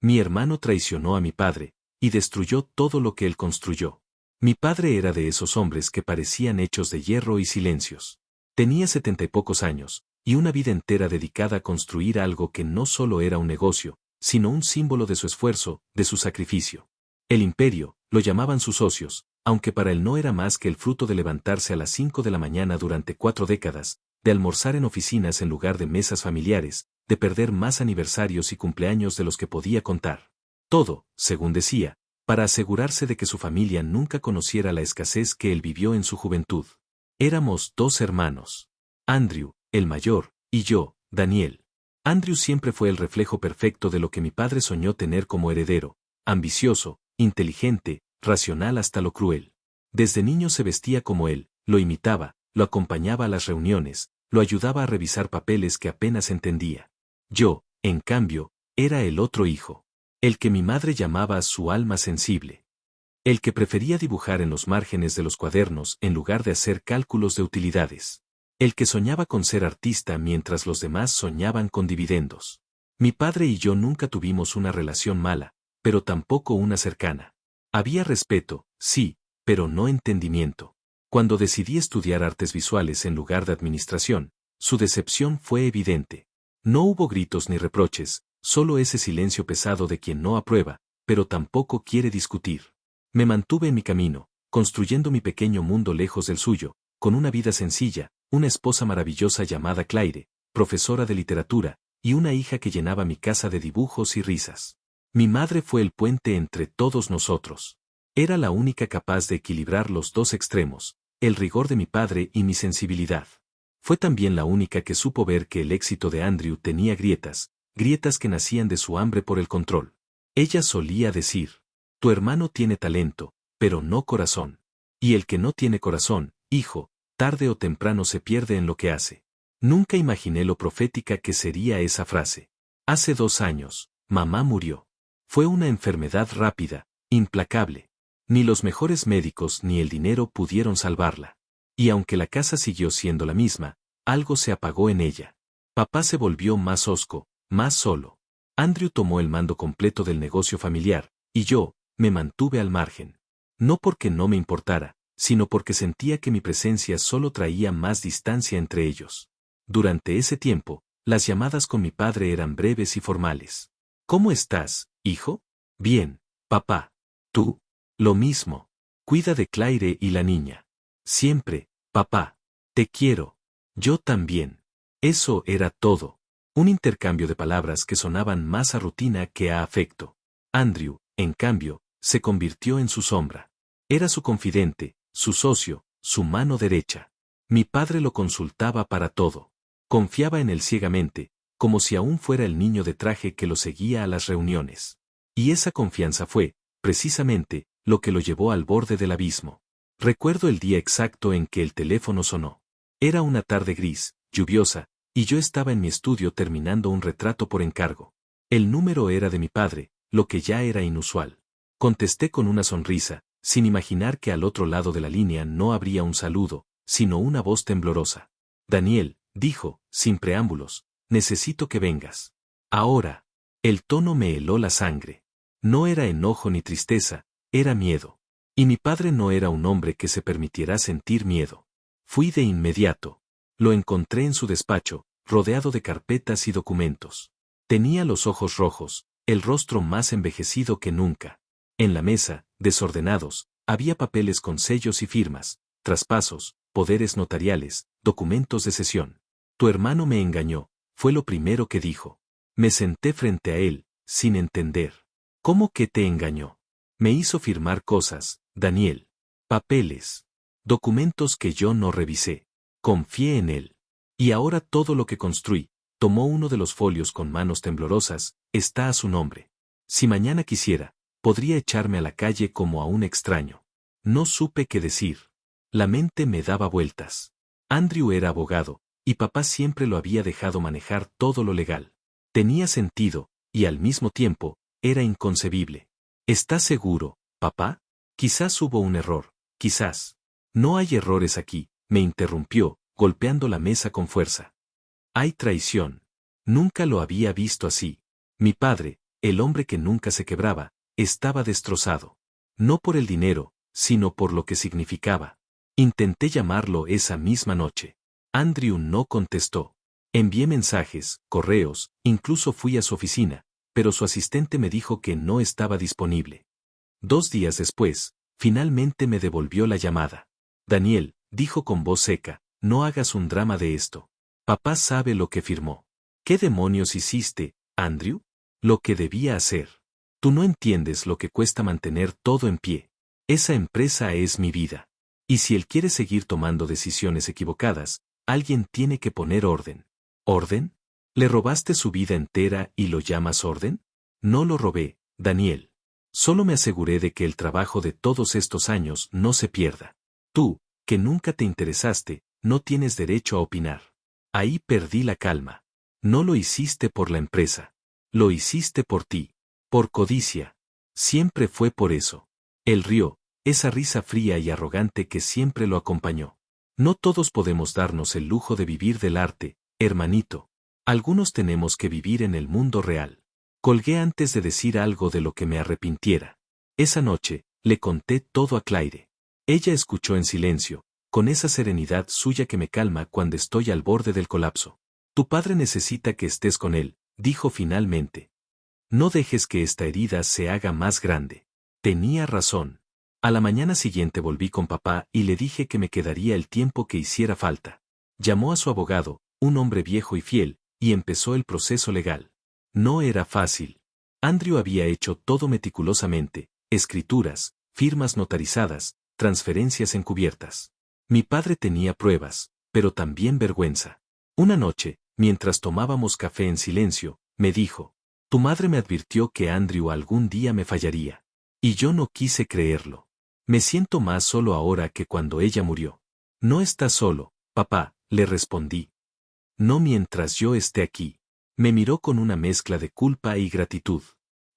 Mi hermano traicionó a mi padre, y destruyó todo lo que él construyó. Mi padre era de esos hombres que parecían hechos de hierro y silencios. Tenía 70 y pocos años, y una vida entera dedicada a construir algo que no solo era un negocio, sino un símbolo de su esfuerzo, de su sacrificio. El imperio, lo llamaban sus socios, aunque para él no era más que el fruto de levantarse a las 5 de la mañana durante 4 décadas, de almorzar en oficinas en lugar de mesas familiares, de perder más aniversarios y cumpleaños de los que podía contar. Todo, según decía, para asegurarse de que su familia nunca conociera la escasez que él vivió en su juventud. Éramos 2 hermanos. Andrew, el mayor, y yo, Daniel. Andrew siempre fue el reflejo perfecto de lo que mi padre soñó tener como heredero, ambicioso, inteligente, racional hasta lo cruel. Desde niño se vestía como él, lo imitaba, lo acompañaba a las reuniones, lo ayudaba a revisar papeles que apenas entendía. Yo, en cambio, era el otro hijo. El que mi madre llamaba su alma sensible. El que prefería dibujar en los márgenes de los cuadernos en lugar de hacer cálculos de utilidades. El que soñaba con ser artista mientras los demás soñaban con dividendos. Mi padre y yo nunca tuvimos una relación mala, pero tampoco una cercana. Había respeto, sí, pero no entendimiento. Cuando decidí estudiar artes visuales en lugar de administración, su decepción fue evidente. No hubo gritos ni reproches, solo ese silencio pesado de quien no aprueba, pero tampoco quiere discutir. Me mantuve en mi camino, construyendo mi pequeño mundo lejos del suyo, con una vida sencilla, una esposa maravillosa llamada Claire, profesora de literatura, y una hija que llenaba mi casa de dibujos y risas. Mi madre fue el puente entre todos nosotros. Era la única capaz de equilibrar los dos extremos, el rigor de mi padre y mi sensibilidad. Fue también la única que supo ver que el éxito de Andrew tenía grietas, grietas que nacían de su hambre por el control. Ella solía decir, tu hermano tiene talento, pero no corazón. Y el que no tiene corazón, hijo, tarde o temprano se pierde en lo que hace. Nunca imaginé lo profética que sería esa frase. Hace 2 años, mamá murió. Fue una enfermedad rápida, implacable. Ni los mejores médicos ni el dinero pudieron salvarla. Y aunque la casa siguió siendo la misma, algo se apagó en ella. Papá se volvió más hosco, más solo. Andrew tomó el mando completo del negocio familiar, y yo, me mantuve al margen. No porque no me importara, sino porque sentía que mi presencia solo traía más distancia entre ellos. Durante ese tiempo, las llamadas con mi padre eran breves y formales. ¿Cómo estás, hijo? Bien, papá. ¿Tú? Lo mismo. Cuida de Claire y la niña. Siempre, papá. Te quiero. Yo también. Eso era todo. Un intercambio de palabras que sonaban más a rutina que a afecto. Andrew, en cambio, se convirtió en su sombra. Era su confidente, su socio, su mano derecha. Mi padre lo consultaba para todo. Confiaba en él ciegamente, como si aún fuera el niño de traje que lo seguía a las reuniones. Y esa confianza fue, precisamente, lo que lo llevó al borde del abismo. Recuerdo el día exacto en que el teléfono sonó. Era una tarde gris, lluviosa, y yo estaba en mi estudio terminando un retrato por encargo. El número era de mi padre, lo que ya era inusual. Contesté con una sonrisa, sin imaginar que al otro lado de la línea no habría un saludo, sino una voz temblorosa. Daniel, dijo, sin preámbulos, necesito que vengas. Ahora. El tono me heló la sangre. No era enojo ni tristeza, era miedo. Y mi padre no era un hombre que se permitiera sentir miedo. Fui de inmediato. Lo encontré en su despacho, rodeado de carpetas y documentos. Tenía los ojos rojos, el rostro más envejecido que nunca. En la mesa, desordenados, había papeles con sellos y firmas, traspasos, poderes notariales, documentos de cesión. Tu hermano me engañó, fue lo primero que dijo. Me senté frente a él, sin entender. ¿Cómo que te engañó? Me hizo firmar cosas, Daniel. Papeles. Documentos que yo no revisé. Confié en él. Y ahora todo lo que construí, tomó uno de los folios con manos temblorosas, está a su nombre. Si mañana quisiera, podría echarme a la calle como a un extraño. No supe qué decir. La mente me daba vueltas. Andrew era abogado, y papá siempre lo había dejado manejar todo lo legal. Tenía sentido, y al mismo tiempo, era inconcebible. ¿Estás seguro, papá? Quizás hubo un error, quizás. No hay errores aquí, me interrumpió, golpeando la mesa con fuerza. Hay traición. Nunca lo había visto así. Mi padre, el hombre que nunca se quebraba, estaba destrozado. No por el dinero, sino por lo que significaba. Intenté llamarlo esa misma noche. Andrew no contestó. Envié mensajes, correos, incluso fui a su oficina, pero su asistente me dijo que no estaba disponible. 2 días después, finalmente me devolvió la llamada. Daniel, dijo con voz seca, no hagas un drama de esto. Papá sabe lo que firmó. ¿Qué demonios hiciste, Andrew? Lo que debía hacer. Tú no entiendes lo que cuesta mantener todo en pie. Esa empresa es mi vida. Y si él quiere seguir tomando decisiones equivocadas, alguien tiene que poner orden. ¿Orden? ¿Le robaste su vida entera y lo llamas orden? No lo robé, Daniel. Solo me aseguré de que el trabajo de todos estos años no se pierda. Tú, que nunca te interesaste, no tienes derecho a opinar. Ahí perdí la calma. No lo hiciste por la empresa. Lo hiciste por ti. Por codicia. Siempre fue por eso. Él rió, esa risa fría y arrogante que siempre lo acompañó. No todos podemos darnos el lujo de vivir del arte, hermanito. Algunos tenemos que vivir en el mundo real. Colgué antes de decir algo de lo que me arrepintiera. Esa noche, le conté todo a Claire. Ella escuchó en silencio, con esa serenidad suya que me calma cuando estoy al borde del colapso. Tu padre necesita que estés con él, dijo finalmente. No dejes que esta herida se haga más grande. Tenía razón. A la mañana siguiente volví con papá y le dije que me quedaría el tiempo que hiciera falta. Llamó a su abogado, un hombre viejo y fiel, y empezó el proceso legal. No era fácil. Andrew había hecho todo meticulosamente, escrituras, firmas notarizadas, transferencias encubiertas. Mi padre tenía pruebas, pero también vergüenza. Una noche, mientras tomábamos café en silencio, me dijo, tu madre me advirtió que Andrew algún día me fallaría. Y yo no quise creerlo. Me siento más solo ahora que cuando ella murió. No estás solo, papá, le respondí. No mientras yo esté aquí. Me miró con una mezcla de culpa y gratitud.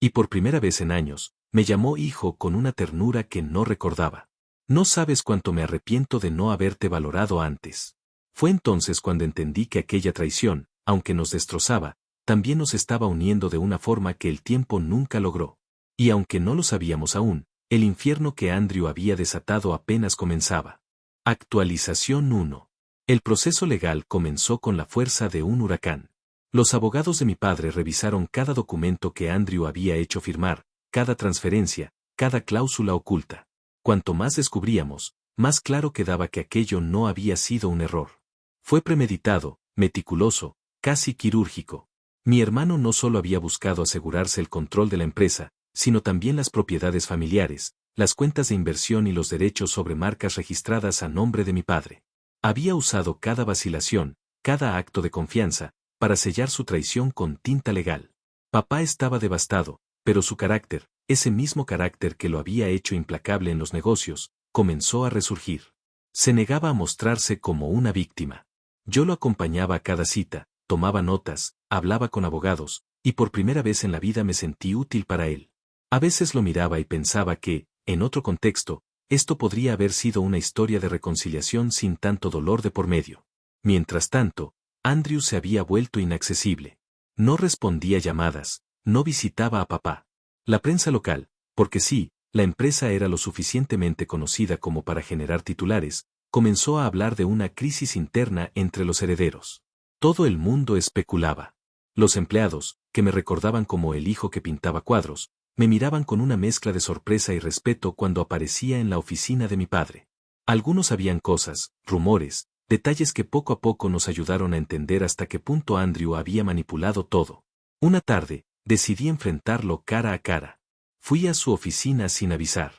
Y por primera vez en años, me llamó hijo con una ternura que no recordaba. No sabes cuánto me arrepiento de no haberte valorado antes. Fue entonces cuando entendí que aquella traición, aunque nos destrozaba, también nos estaba uniendo de una forma que el tiempo nunca logró. Y aunque no lo sabíamos aún, el infierno que Andrew había desatado apenas comenzaba. Actualización 1. El proceso legal comenzó con la fuerza de un huracán. Los abogados de mi padre revisaron cada documento que Andrew había hecho firmar, cada transferencia, cada cláusula oculta. Cuanto más descubríamos, más claro quedaba que aquello no había sido un error. Fue premeditado, meticuloso, casi quirúrgico. Mi hermano no solo había buscado asegurarse el control de la empresa, sino también las propiedades familiares, las cuentas de inversión y los derechos sobre marcas registradas a nombre de mi padre. Había usado cada vacilación, cada acto de confianza, para sellar su traición con tinta legal. Papá estaba devastado, pero su carácter, ese mismo carácter que lo había hecho implacable en los negocios, comenzó a resurgir. Se negaba a mostrarse como una víctima. Yo lo acompañaba a cada cita, tomaba notas, hablaba con abogados, y por primera vez en la vida me sentí útil para él. A veces lo miraba y pensaba que, en otro contexto, esto podría haber sido una historia de reconciliación sin tanto dolor de por medio. Mientras tanto, Andrew se había vuelto inaccesible. No respondía llamadas, no visitaba a papá. La prensa local, porque sí, la empresa era lo suficientemente conocida como para generar titulares, comenzó a hablar de una crisis interna entre los herederos. Todo el mundo especulaba. Los empleados, que me recordaban como el hijo que pintaba cuadros, me miraban con una mezcla de sorpresa y respeto cuando aparecía en la oficina de mi padre. Algunos sabían cosas, rumores, detalles que poco a poco nos ayudaron a entender hasta qué punto Andrew había manipulado todo. Una tarde, decidí enfrentarlo cara a cara. Fui a su oficina sin avisar.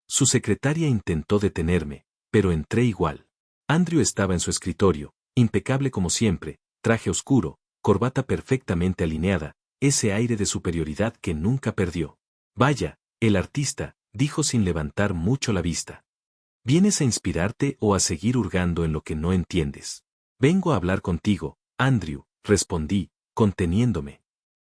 Su secretaria intentó detenerme, pero entré igual. Andrew estaba en su escritorio, impecable como siempre, traje oscuro, corbata perfectamente alineada, ese aire de superioridad que nunca perdió. Vaya, el artista, dijo sin levantar mucho la vista. ¿Vienes a inspirarte o a seguir hurgando en lo que no entiendes? Vengo a hablar contigo, Andrew, respondí, conteniéndome.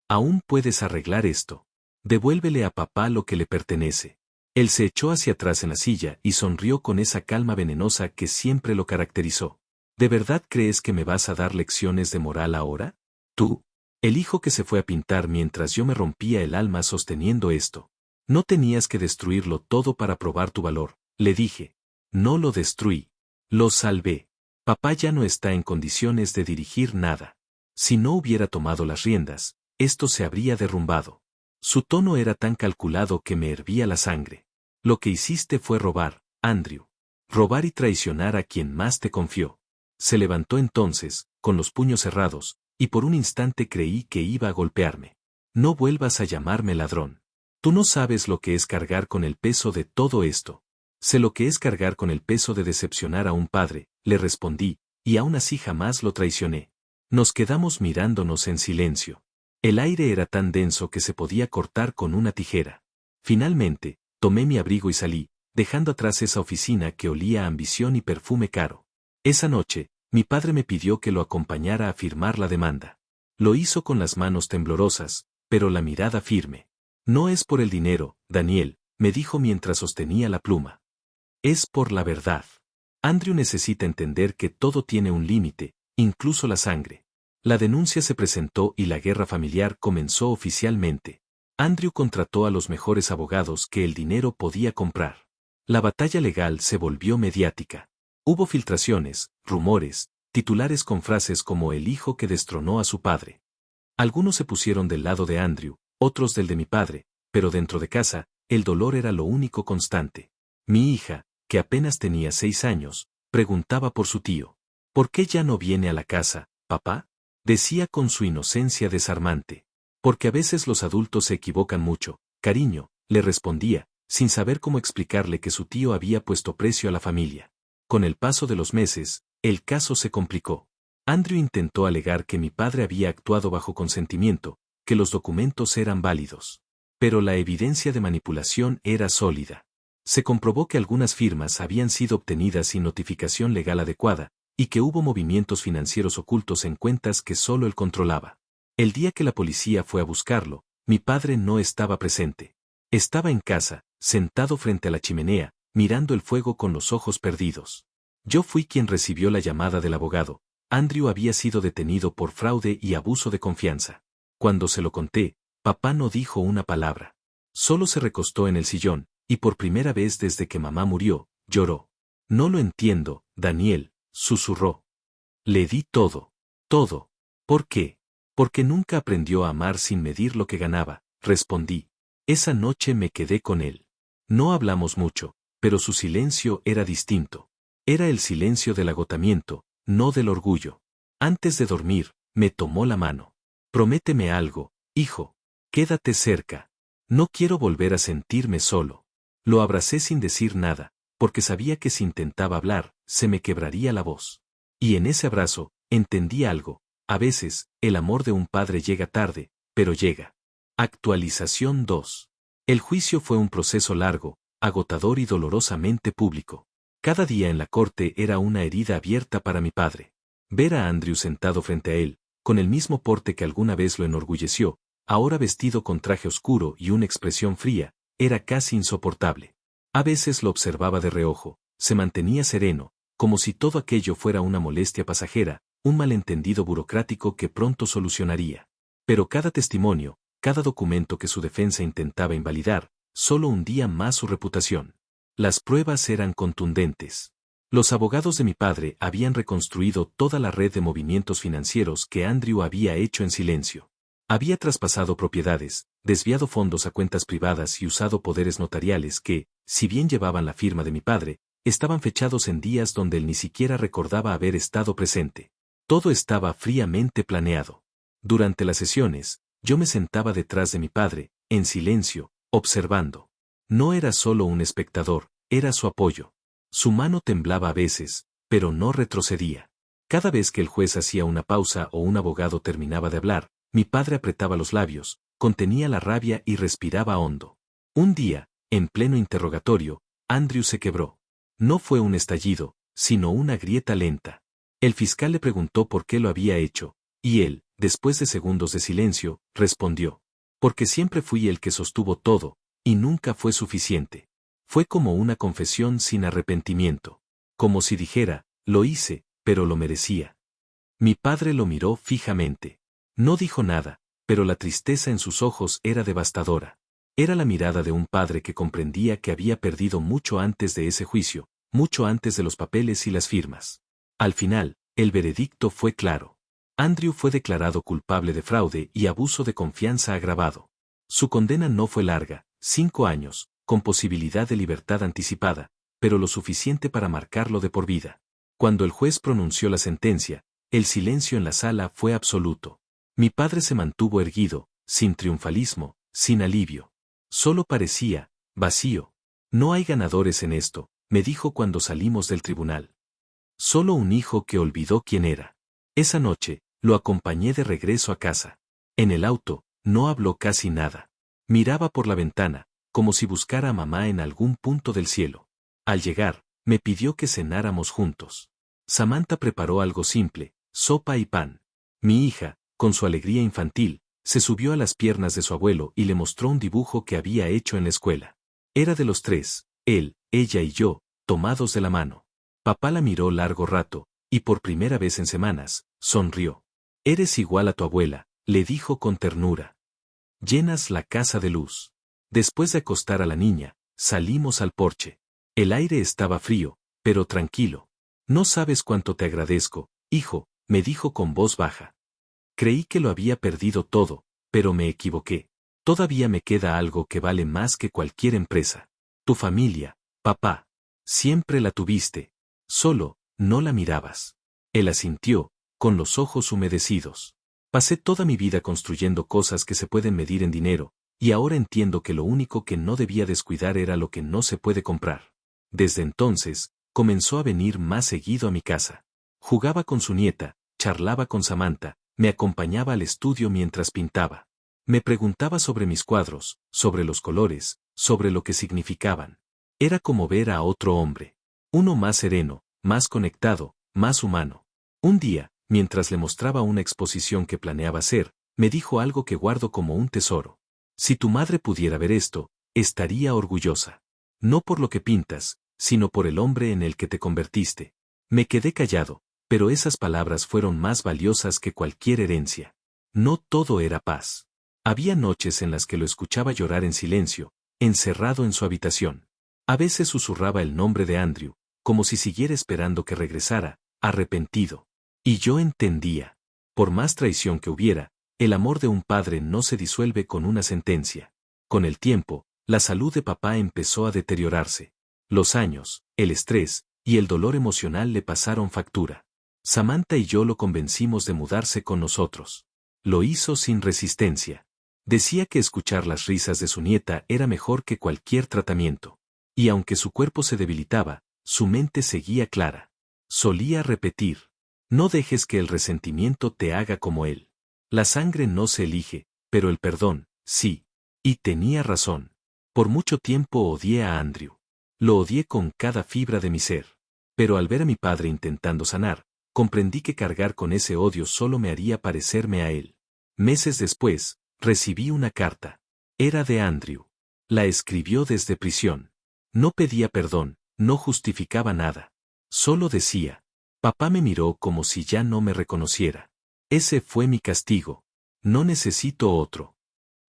Aún puedes arreglar esto. Devuélvele a papá lo que le pertenece. Él se echó hacia atrás en la silla y sonrió con esa calma venenosa que siempre lo caracterizó. ¿De verdad crees que me vas a dar lecciones de moral ahora? ¿Tú? El hijo que se fue a pintar mientras yo me rompía el alma sosteniendo esto. No tenías que destruirlo todo para probar tu valor, le dije. No lo destruí. Lo salvé. Papá ya no está en condiciones de dirigir nada. Si no hubiera tomado las riendas, esto se habría derrumbado. Su tono era tan calculado que me hervía la sangre. Lo que hiciste fue robar, Andrew. Robar y traicionar a quien más te confió. Se levantó entonces, con los puños cerrados, y por un instante creí que iba a golpearme. No vuelvas a llamarme ladrón. Tú no sabes lo que es cargar con el peso de todo esto. Sé lo que es cargar con el peso de decepcionar a un padre, le respondí, y aún así jamás lo traicioné. Nos quedamos mirándonos en silencio. El aire era tan denso que se podía cortar con una tijera. Finalmente, tomé mi abrigo y salí, dejando atrás esa oficina que olía a ambición y perfume caro. Esa noche, mi padre me pidió que lo acompañara a firmar la demanda. Lo hizo con las manos temblorosas, pero la mirada firme. No es por el dinero, Daniel, me dijo mientras sostenía la pluma. Es por la verdad. Andrew necesita entender que todo tiene un límite, incluso la sangre. La denuncia se presentó y la guerra familiar comenzó oficialmente. Andrew contrató a los mejores abogados que el dinero podía comprar. La batalla legal se volvió mediática. Hubo filtraciones, rumores, titulares con frases como el hijo que destronó a su padre. Algunos se pusieron del lado de Andrew, otros del de mi padre, pero dentro de casa, el dolor era lo único constante. Mi hija, que apenas tenía 6 años, preguntaba por su tío. ¿Por qué ya no viene a la casa, papá? Decía con su inocencia desarmante. Porque a veces los adultos se equivocan mucho, cariño, le respondía, sin saber cómo explicarle que su tío había puesto precio a la familia. Con el paso de los meses, el caso se complicó. Andrew intentó alegar que mi padre había actuado bajo consentimiento, que los documentos eran válidos. Pero la evidencia de manipulación era sólida. Se comprobó que algunas firmas habían sido obtenidas sin notificación legal adecuada, y que hubo movimientos financieros ocultos en cuentas que solo él controlaba. El día que la policía fue a buscarlo, mi padre no estaba presente. Estaba en casa, sentado frente a la chimenea, mirando el fuego con los ojos perdidos. Yo fui quien recibió la llamada del abogado. Andrew había sido detenido por fraude y abuso de confianza. Cuando se lo conté, papá no dijo una palabra. Solo se recostó en el sillón, y por primera vez desde que mamá murió, lloró. No lo entiendo, Daniel, susurró. Le di todo. Todo. ¿Por qué? Porque nunca aprendió a amar sin medir lo que ganaba, respondí. Esa noche me quedé con él. No hablamos mucho, pero su silencio era distinto. Era el silencio del agotamiento, no del orgullo. Antes de dormir, me tomó la mano. Prométeme algo, hijo. Quédate cerca. No quiero volver a sentirme solo. Lo abracé sin decir nada, porque sabía que si intentaba hablar, se me quebraría la voz. Y en ese abrazo, entendí algo. A veces, el amor de un padre llega tarde, pero llega. Actualización 2. El juicio fue un proceso largo, agotador y dolorosamente público. Cada día en la corte era una herida abierta para mi padre. Ver a Andrew sentado frente a él, con el mismo porte que alguna vez lo enorgulleció, ahora vestido con traje oscuro y una expresión fría, era casi insoportable. A veces lo observaba de reojo, se mantenía sereno, como si todo aquello fuera una molestia pasajera, un malentendido burocrático que pronto solucionaría. Pero cada testimonio, cada documento que su defensa intentaba invalidar, solo hundía más su reputación. Las pruebas eran contundentes. Los abogados de mi padre habían reconstruido toda la red de movimientos financieros que Andrew había hecho en silencio. Había traspasado propiedades, desviado fondos a cuentas privadas y usado poderes notariales que, si bien llevaban la firma de mi padre, estaban fechados en días donde él ni siquiera recordaba haber estado presente. Todo estaba fríamente planeado. Durante las sesiones, yo me sentaba detrás de mi padre, en silencio, observando. No era solo un espectador, era su apoyo. Su mano temblaba a veces, pero no retrocedía. Cada vez que el juez hacía una pausa o un abogado terminaba de hablar, mi padre apretaba los labios, contenía la rabia y respiraba hondo. Un día, en pleno interrogatorio, Andrew se quebró. No fue un estallido, sino una grieta lenta. El fiscal le preguntó por qué lo había hecho, y él, después de segundos de silencio, respondió. Porque siempre fui el que sostuvo todo, y nunca fue suficiente. Fue como una confesión sin arrepentimiento. Como si dijera, lo hice, pero lo merecía. Mi padre lo miró fijamente. No dijo nada, pero la tristeza en sus ojos era devastadora. Era la mirada de un padre que comprendía que había perdido mucho antes de ese juicio, mucho antes de los papeles y las firmas. Al final, el veredicto fue claro. Andrew fue declarado culpable de fraude y abuso de confianza agravado. Su condena no fue larga, 5 años, con posibilidad de libertad anticipada, pero lo suficiente para marcarlo de por vida. Cuando el juez pronunció la sentencia, el silencio en la sala fue absoluto. Mi padre se mantuvo erguido, sin triunfalismo, sin alivio. Solo parecía vacío. No hay ganadores en esto, me dijo cuando salimos del tribunal. Solo un hijo que olvidó quién era. Esa noche, lo acompañé de regreso a casa. En el auto, no habló casi nada. Miraba por la ventana, como si buscara a mamá en algún punto del cielo. Al llegar, me pidió que cenáramos juntos. Samantha preparó algo simple, sopa y pan. Mi hija, con su alegría infantil, se subió a las piernas de su abuelo y le mostró un dibujo que había hecho en la escuela. Era de los 3, él, ella y yo, tomados de la mano. Papá la miró largo rato, y por primera vez en semanas, sonrió. Eres igual a tu abuela, le dijo con ternura. Llenas la casa de luz. Después de acostar a la niña, salimos al porche. El aire estaba frío, pero tranquilo. No sabes cuánto te agradezco, hijo, me dijo con voz baja. Creí que lo había perdido todo, pero me equivoqué. Todavía me queda algo que vale más que cualquier empresa. Tu familia, papá. Siempre la tuviste. Solo, no la mirabas. Él asintió, con los ojos humedecidos. Pasé toda mi vida construyendo cosas que se pueden medir en dinero, y ahora entiendo que lo único que no debía descuidar era lo que no se puede comprar. Desde entonces, comenzó a venir más seguido a mi casa. Jugaba con su nieta, charlaba con Samantha, me acompañaba al estudio mientras pintaba. Me preguntaba sobre mis cuadros, sobre los colores, sobre lo que significaban. Era como ver a otro hombre. Uno más sereno, más conectado, más humano. Un día, mientras le mostraba una exposición que planeaba hacer, me dijo algo que guardo como un tesoro. Si tu madre pudiera ver esto, estaría orgullosa. No por lo que pintas, sino por el hombre en el que te convertiste. Me quedé callado, pero esas palabras fueron más valiosas que cualquier herencia. No todo era paz. Había noches en las que lo escuchaba llorar en silencio, encerrado en su habitación. A veces susurraba el nombre de Andrew, como si siguiera esperando que regresara, arrepentido. Y yo entendía. Por más traición que hubiera, el amor de un padre no se disuelve con una sentencia. Con el tiempo, la salud de papá empezó a deteriorarse. Los años, el estrés y el dolor emocional le pasaron factura. Samantha y yo lo convencimos de mudarse con nosotros. Lo hizo sin resistencia. Decía que escuchar las risas de su nieta era mejor que cualquier tratamiento. Y aunque su cuerpo se debilitaba, su mente seguía clara. Solía repetir: no dejes que el resentimiento te haga como él. La sangre no se elige, pero el perdón, sí. Y tenía razón. Por mucho tiempo odié a Andrew. Lo odié con cada fibra de mi ser. Pero al ver a mi padre intentando sanar, comprendí que cargar con ese odio solo me haría parecerme a él. Meses después, recibí una carta. Era de Andrew. La escribió desde prisión. No pedía perdón, no justificaba nada. Solo decía: papá me miró como si ya no me reconociera. Ese fue mi castigo. No necesito otro.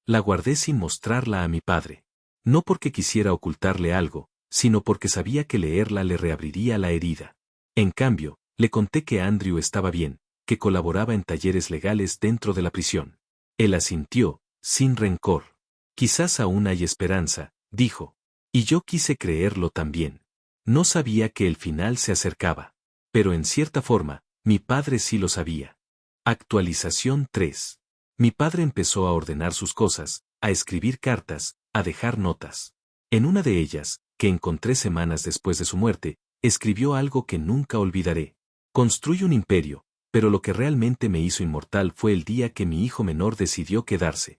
La guardé sin mostrarla a mi padre. No porque quisiera ocultarle algo, sino porque sabía que leerla le reabriría la herida. En cambio, le conté que Andrew estaba bien, que colaboraba en talleres legales dentro de la prisión. Él asintió, sin rencor. Quizás aún hay esperanza, dijo. Y yo quise creerlo también. No sabía que el final se acercaba. Pero en cierta forma, mi padre sí lo sabía. Actualización 3. Mi padre empezó a ordenar sus cosas, a escribir cartas, a dejar notas. En una de ellas, que encontré semanas después de su muerte, escribió algo que nunca olvidaré. Construye un imperio, pero lo que realmente me hizo inmortal fue el día que mi hijo menor decidió quedarse.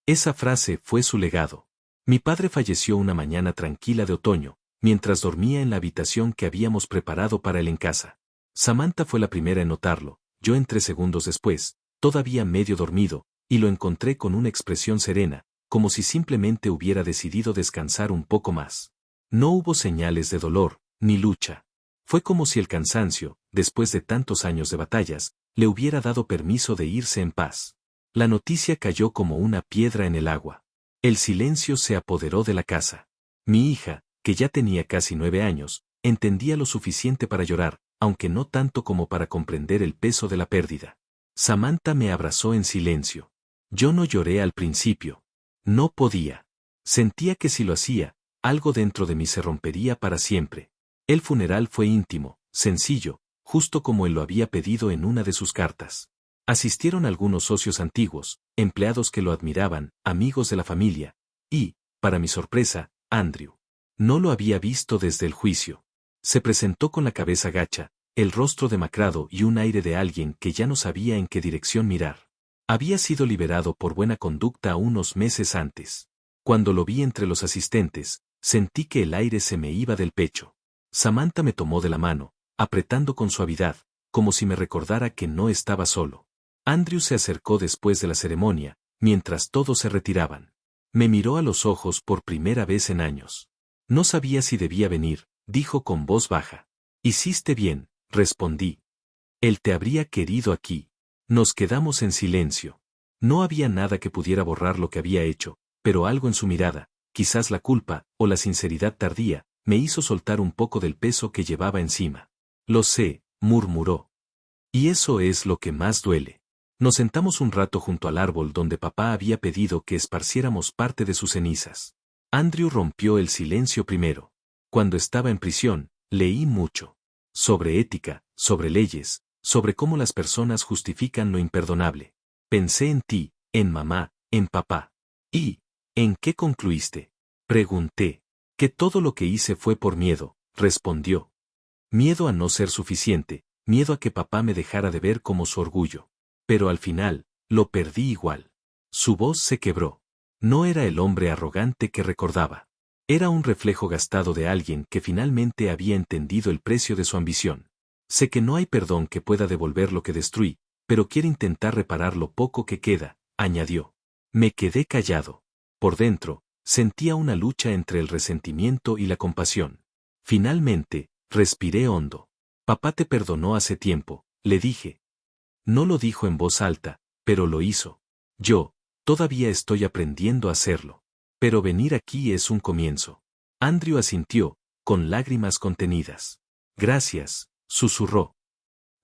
Esa frase fue su legado. Mi padre falleció una mañana tranquila de otoño, mientras dormía en la habitación que habíamos preparado para él en casa. Samantha fue la primera en notarlo, yo entré segundos después, todavía medio dormido, y lo encontré con una expresión serena, como si simplemente hubiera decidido descansar un poco más. No hubo señales de dolor, ni lucha. Fue como si el cansancio, después de tantos años de batallas, le hubiera dado permiso de irse en paz. La noticia cayó como una piedra en el agua. El silencio se apoderó de la casa. Mi hija, que ya tenía casi 9 años, entendía lo suficiente para llorar, aunque no tanto como para comprender el peso de la pérdida. Samantha me abrazó en silencio. Yo no lloré al principio. No podía. Sentía que si lo hacía, algo dentro de mí se rompería para siempre. El funeral fue íntimo, sencillo, justo como él lo había pedido en una de sus cartas. Asistieron algunos socios antiguos, empleados que lo admiraban, amigos de la familia, y, para mi sorpresa, Andrew. No lo había visto desde el juicio. Se presentó con la cabeza gacha, el rostro demacrado y un aire de alguien que ya no sabía en qué dirección mirar. Había sido liberado por buena conducta unos meses antes. Cuando lo vi entre los asistentes, sentí que el aire se me iba del pecho. Samantha me tomó de la mano, apretando con suavidad, como si me recordara que no estaba solo. Andrew se acercó después de la ceremonia, mientras todos se retiraban. Me miró a los ojos por primera vez en años. No sabía si debía venir, dijo con voz baja. Hiciste bien, respondí. Él te habría querido aquí. Nos quedamos en silencio. No había nada que pudiera borrar lo que había hecho, pero algo en su mirada, quizás la culpa, o la sinceridad tardía, me hizo soltar un poco del peso que llevaba encima. Lo sé, murmuró. Y eso es lo que más duele. Nos sentamos un rato junto al árbol donde papá había pedido que esparciéramos parte de sus cenizas. Andrew rompió el silencio primero. Cuando estaba en prisión, leí mucho. Sobre ética, sobre leyes, sobre cómo las personas justifican lo imperdonable. Pensé en ti, en mamá, en papá. ¿Y en qué concluiste? Pregunté. Que todo lo que hice fue por miedo, respondió. Miedo a no ser suficiente, miedo a que papá me dejara de ver como su orgullo. Pero al final, lo perdí igual. Su voz se quebró. No era el hombre arrogante que recordaba. Era un reflejo gastado de alguien que finalmente había entendido el precio de su ambición. Sé que no hay perdón que pueda devolver lo que destruí, pero quiero intentar reparar lo poco que queda, añadió. Me quedé callado. Por dentro, sentía una lucha entre el resentimiento y la compasión. Finalmente, respiré hondo. Papá te perdonó hace tiempo, le dije. No lo dijo en voz alta, pero lo hizo. Yo, todavía estoy aprendiendo a hacerlo. Pero venir aquí es un comienzo. Andrew asintió, con lágrimas contenidas. Gracias, susurró.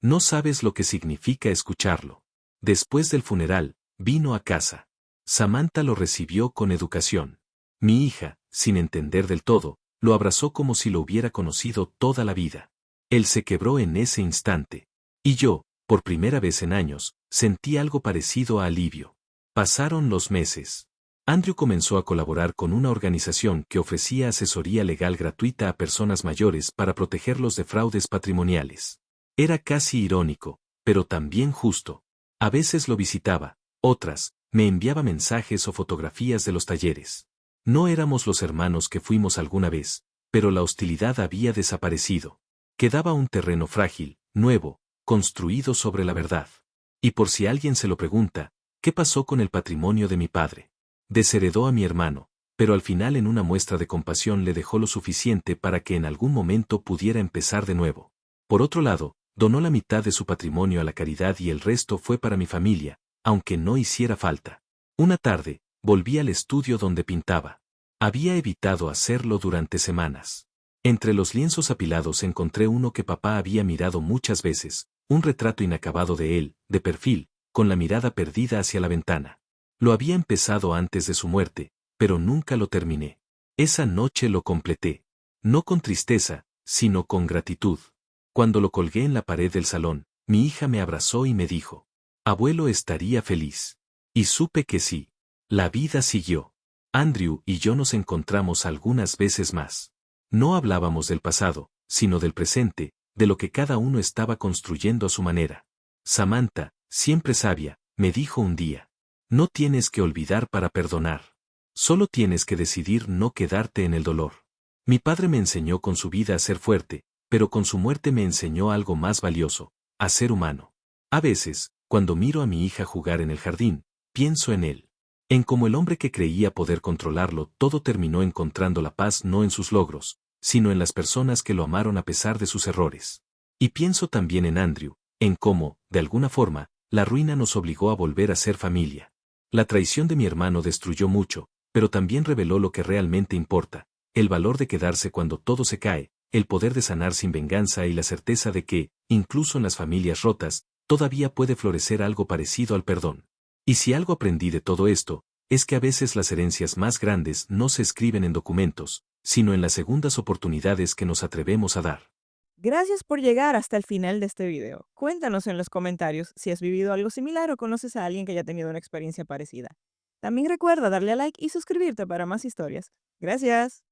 No sabes lo que significa escucharlo. Después del funeral, vino a casa. Samantha lo recibió con educación. Mi hija, sin entender del todo, lo abrazó como si lo hubiera conocido toda la vida. Él se quebró en ese instante. Y yo, por primera vez en años, sentí algo parecido a alivio. Pasaron los meses. Andrew comenzó a colaborar con una organización que ofrecía asesoría legal gratuita a personas mayores para protegerlos de fraudes patrimoniales. Era casi irónico, pero también justo. A veces lo visitaba, otras, me enviaba mensajes o fotografías de los talleres. No éramos los hermanos que fuimos alguna vez, pero la hostilidad había desaparecido. Quedaba un terreno frágil, nuevo, construido sobre la verdad. Y por si alguien se lo pregunta, ¿qué pasó con el patrimonio de mi padre? Desheredó a mi hermano, pero al final en una muestra de compasión le dejó lo suficiente para que en algún momento pudiera empezar de nuevo. Por otro lado, donó la mitad de su patrimonio a la caridad y el resto fue para mi familia, aunque no hiciera falta. Una tarde, volví al estudio donde pintaba. Había evitado hacerlo durante semanas. Entre los lienzos apilados encontré uno que papá había mirado muchas veces, un retrato inacabado de él, de perfil, con la mirada perdida hacia la ventana. Lo había empezado antes de su muerte, pero nunca lo terminé. Esa noche lo completé. No con tristeza, sino con gratitud. Cuando lo colgué en la pared del salón, mi hija me abrazó y me dijo, «Abuelo estaría feliz». Y supe que sí. La vida siguió. Andrew y yo nos encontramos algunas veces más. No hablábamos del pasado, sino del presente, de lo que cada uno estaba construyendo a su manera. Samantha, siempre sabia, me dijo un día. No tienes que olvidar para perdonar. Solo tienes que decidir no quedarte en el dolor. Mi padre me enseñó con su vida a ser fuerte, pero con su muerte me enseñó algo más valioso, a ser humano. A veces, cuando miro a mi hija jugar en el jardín, pienso en él. En cómo el hombre que creía poder controlarlo todo terminó encontrando la paz no en sus logros, sino en las personas que lo amaron a pesar de sus errores. Y pienso también en Andrew, en cómo, de alguna forma, La ruina nos obligó a volver a ser familia. La traición de mi hermano destruyó mucho, pero también reveló lo que realmente importa, el valor de quedarse cuando todo se cae, el poder de sanar sin venganza y la certeza de que, incluso en las familias rotas, todavía puede florecer algo parecido al perdón. Y si algo aprendí de todo esto, es que a veces las herencias más grandes no se escriben en documentos, sino en las segundas oportunidades que nos atrevemos a dar. Gracias por llegar hasta el final de este video. Cuéntanos en los comentarios si has vivido algo similar o conoces a alguien que haya tenido una experiencia parecida. También recuerda darle a like y suscribirte para más historias. Gracias.